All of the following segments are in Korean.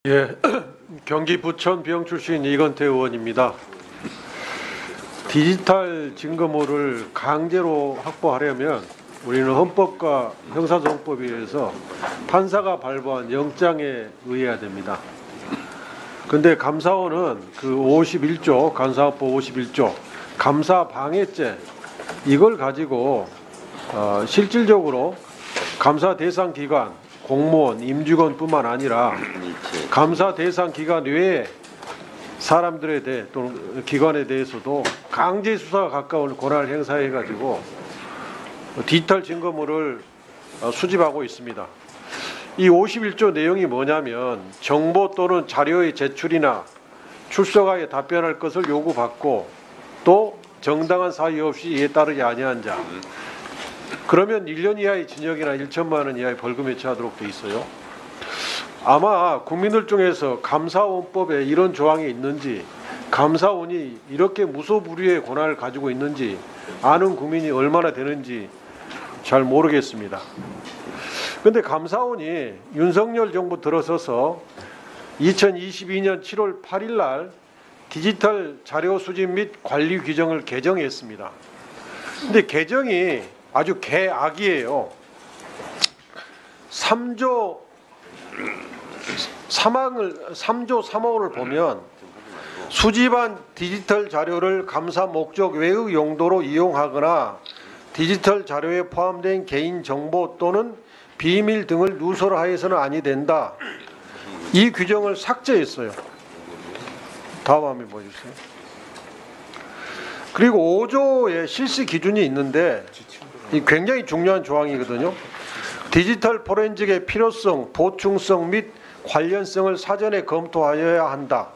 예, 경기 부천 비영 출신 이건태 의원입니다. 디지털 증거물을 강제로 확보하려면 우리는 헌법과 형사소송법에 의해서 판사가 발부한 영장에 의해야 됩니다. 근데 감사원은 그 51조, 감사법 51조, 감사방해죄 이걸 가지고 실질적으로 감사 대상 기관, 공무원, 임직원뿐만 아니라 감사 대상 기관 외에 사람들에 대해 또는 기관에 대해서도 강제 수사가 가까운 권한을 행사해 가지고 디지털 증거물을 수집하고 있습니다. 이 51조 내용이 뭐냐면 정보 또는 자료의 제출이나 출석하여 답변할 것을 요구받고 또 정당한 사유 없이 이에 따르지 아니한 자, 그러면 1년 이하의 징역이나 1천만 원 이하의 벌금에 처하도록 돼 있어요. 아마 국민들 중에서 감사원법에 이런 조항이 있는지, 감사원이 이렇게 무소불위의 권한을 가지고 있는지 아는 국민이 얼마나 되는지 잘 모르겠습니다. 그런데 감사원이 윤석열 정부 들어서서 2022년 7월 8일 날 디지털 자료 수집 및 관리 규정을 개정했습니다. 근데 개정이 아주 개악이에요. 3조 3호를 보면 수집한 디지털 자료를 감사 목적 외의 용도로 이용하거나 디지털 자료에 포함된 개인 정보 또는 비밀 등을 누설하여서는 아니 된다. 이 규정을 삭제했어요. 다음 화면 보여주세요. 그리고 5조의 실시 기준이 있는데 이 굉장히 중요한 조항이거든요. 디지털 포렌식의 필요성, 보충성 및 관련성을 사전에 검토하여야 한다.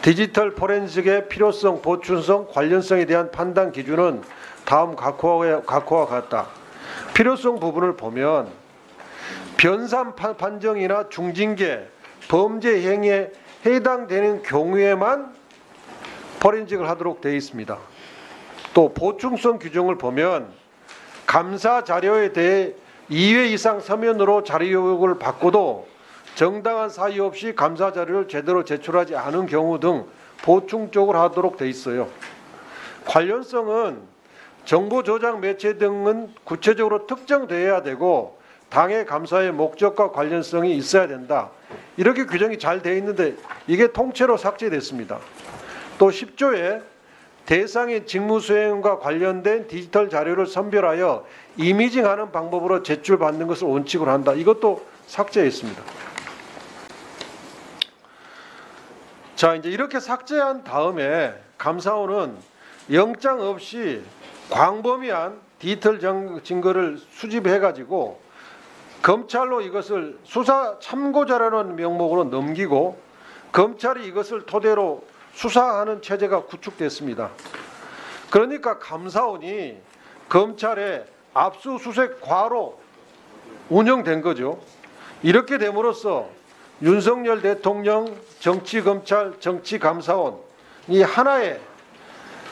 디지털 포렌식의 필요성, 보충성, 관련성에 대한 판단 기준은 다음 각호와 같다. 필요성 부분을 보면 변산 판정이나 중징계, 범죄 행위에 해당되는 경우에만 포렌식을 하도록 되어 있습니다. 또 보충성 규정을 보면 감사 자료에 대해 2회 이상 서면으로 자료 요구를 받고도 정당한 사유 없이 감사 자료를 제대로 제출하지 않은 경우 등 보충적으로 하도록 돼 있어요. 관련성은 정보 조작 매체 등은 구체적으로 특정되어야 되고 당해 감사의 목적과 관련성이 있어야 된다. 이렇게 규정이 잘 되어 있는데 이게 통째로 삭제됐습니다. 또 10조에 대상의 직무 수행과 관련된 디지털 자료를 선별하여 이미징하는 방법으로 제출받는 것을 원칙으로 한다. 이것도 삭제했습니다. 자, 이제 이렇게 삭제한 다음에 감사원은 영장 없이 광범위한 디지털 증거를 수집해 가지고 검찰로 이것을 수사 참고 자료라는 명목으로 넘기고 검찰이 이것을 토대로 수사하는 체제가 구축됐습니다. 그러니까 감사원이 검찰의 압수수색 과로 운영된 거죠. 이렇게 됨으로써 윤석열 대통령 정치검찰 정치감사원 이 하나의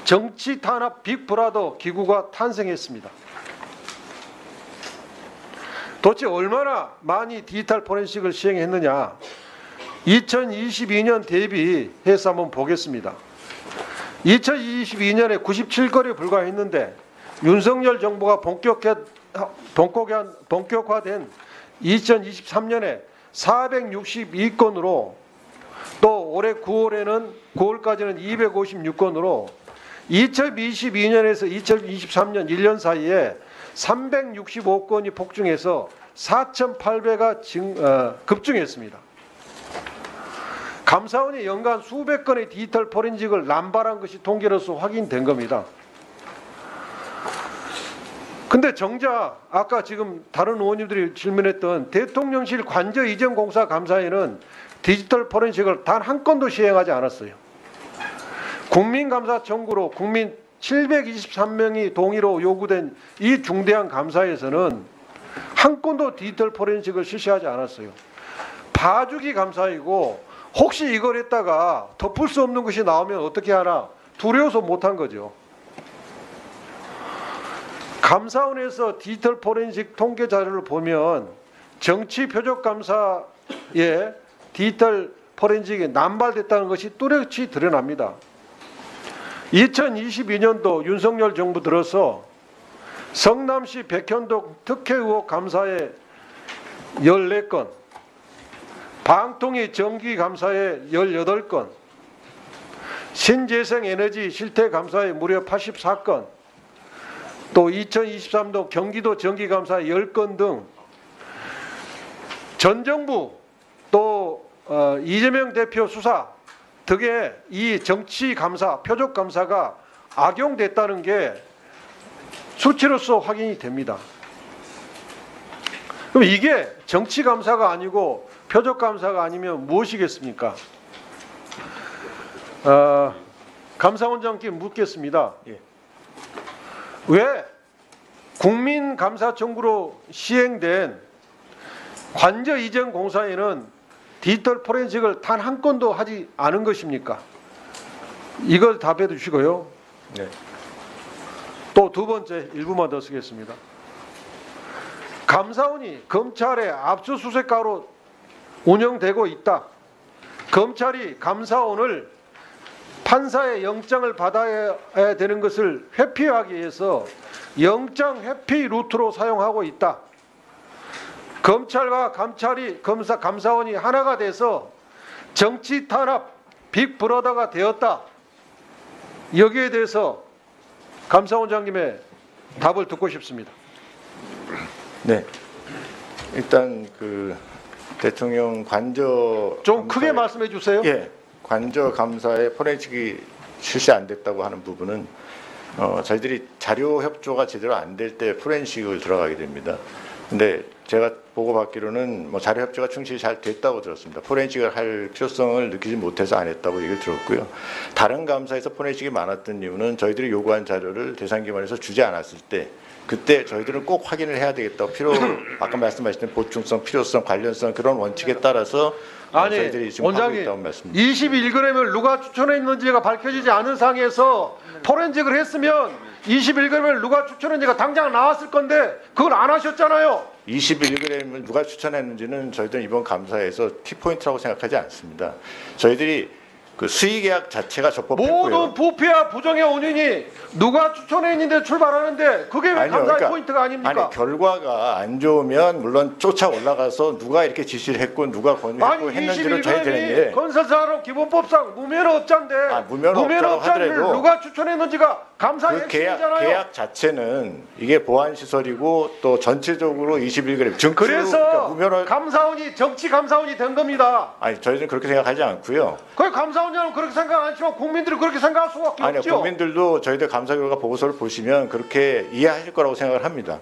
정치 탄압 빅브라더 기구가 탄생했습니다. 도대체 얼마나 많이 디지털 포렌식을 시행했느냐, 2022년 대비해서 한번 보겠습니다. 2022년에 97건에 불과했는데 윤석열 정부가 본격화된 2023년에 462건으로 또 올해 9월까지는 256건으로 2022년에서 2023년 1년 사이에 365건이 폭증해서 4,800가 급증했습니다. 감사원이 연간 수백 건의 디지털 포렌식을 남발한 것이 통계로서 확인된 겁니다. 근데 정작 아까 지금 다른 의원님들이 질문했던 대통령실 관저 이전 공사 감사에는 디지털 포렌식을 단 한 건도 시행하지 않았어요. 국민감사 청구로 국민 723명이 동의로 요구된 이 중대한 감사에서는 한 건도 디지털 포렌식을 실시하지 않았어요. 봐주기 감사이고 혹시 이걸 했다가 덮을 수 없는 것이 나오면 어떻게 하나 두려워서 못한 거죠. 감사원에서 디지털 포렌식 통계 자료를 보면 정치 표적 감사에 디지털 포렌식이 남발됐다는 것이 뚜렷이 드러납니다. 2022년도 윤석열 정부 들어서 성남시 백현동 특혜 의혹 감사에 14건, 방통위 정기 감사에 18건, 신재생에너지 실태 감사에 무려 84건, 또 2023도 경기도 정기 감사 10건 등 전 정부 또 이재명 대표 수사 등의 이 정치 감사, 표적 감사가 악용됐다는 게 수치로서 확인이 됩니다. 그럼 이게 정치 감사가 아니고 표적 감사가 아니면 무엇이겠습니까? 감사원장께 묻겠습니다. 예. 왜 국민감사 청구로 시행된 관저 이전 공사에는 디지털 포렌식을 단 한 건도 하지 않은 것입니까? 이걸 답해 주시고요. 네. 또 두 번째 일부만 더 쓰겠습니다. 감사원이 검찰의 압수수색가로 운영되고 있다. 검찰이 감사원을 판사의 영장을 받아야 되는 것을 회피하기 위해서 영장 회피 루트로 사용하고 있다. 검찰과 감사원이 하나가 돼서 정치 탄압 빅브러더가 되었다. 여기에 대해서 감사원장님의 답을 듣고 싶습니다. 네. 일단 그 대통령 관저 좀 크게 말씀해 주세요. 예. 관저 감사에 포렌식이 실시 안 됐다고 하는 부분은 저희들이 자료 협조가 제대로 안 될 때 포렌식을 들어가게 됩니다. 근데 제가 보고받기로는 뭐 자료 협조가 충실히 잘 됐다고 들었습니다. 포렌식을 할 필요성을 느끼지 못해서 안 했다고 얘기를 들었고요. 다른 감사에서 포렌식이 많았던 이유는 저희들이 요구한 자료를 대상기관에서 주지 않았을 때 그때 저희들은 꼭 확인을 해야 되겠다. 아까 말씀하셨던 보충성, 필요성, 관련성 그런 원칙에 따라서 저희들이 지금 하고 있다고 말씀드립니다. 21g을 누가 추천했는지가 밝혀지지 않은 상황에서 포렌식을 했으면 21g을 누가 추천했는지가 당장 나왔을 건데 그걸 안 하셨잖아요. 21g을 누가 추천했는지는 저희들은 이번 감사에서 키포인트라고 생각하지 않습니다. 저희들이 그 수의계약 자체가 적법했고요. 모든 부패와 부정의 원인이 누가 추천했는데 출발하는데 그게 왜 감사의 그러니까, 포인트가 아닙니까? 아니 결과가 안 좋으면 물론 쫓아 올라가서 누가 이렇게 지시를 했고 누가 권유했고 했는지를 줘야 되는데 건설사로 기본법상 무면허업자인데 무면허업자를 하더라도 누가 추천했는지가 감사의 그 핵심이잖아요. 계약 자체는 이게 보안 시설이고 또 전체적으로 21g 증수 그래서 무면허 감사원이 정치 감사원이 된 겁니다. 아니 저희는 그렇게 생각하지 않고요. 그 감사원장은 그렇게 생각 안 했지만 국민들이 그렇게 생각할 수밖에 아니요, 없죠. 국민들도 저희들 감사 결과 보고서를 보시면 그렇게 이해하실 거라고 생각을 합니다.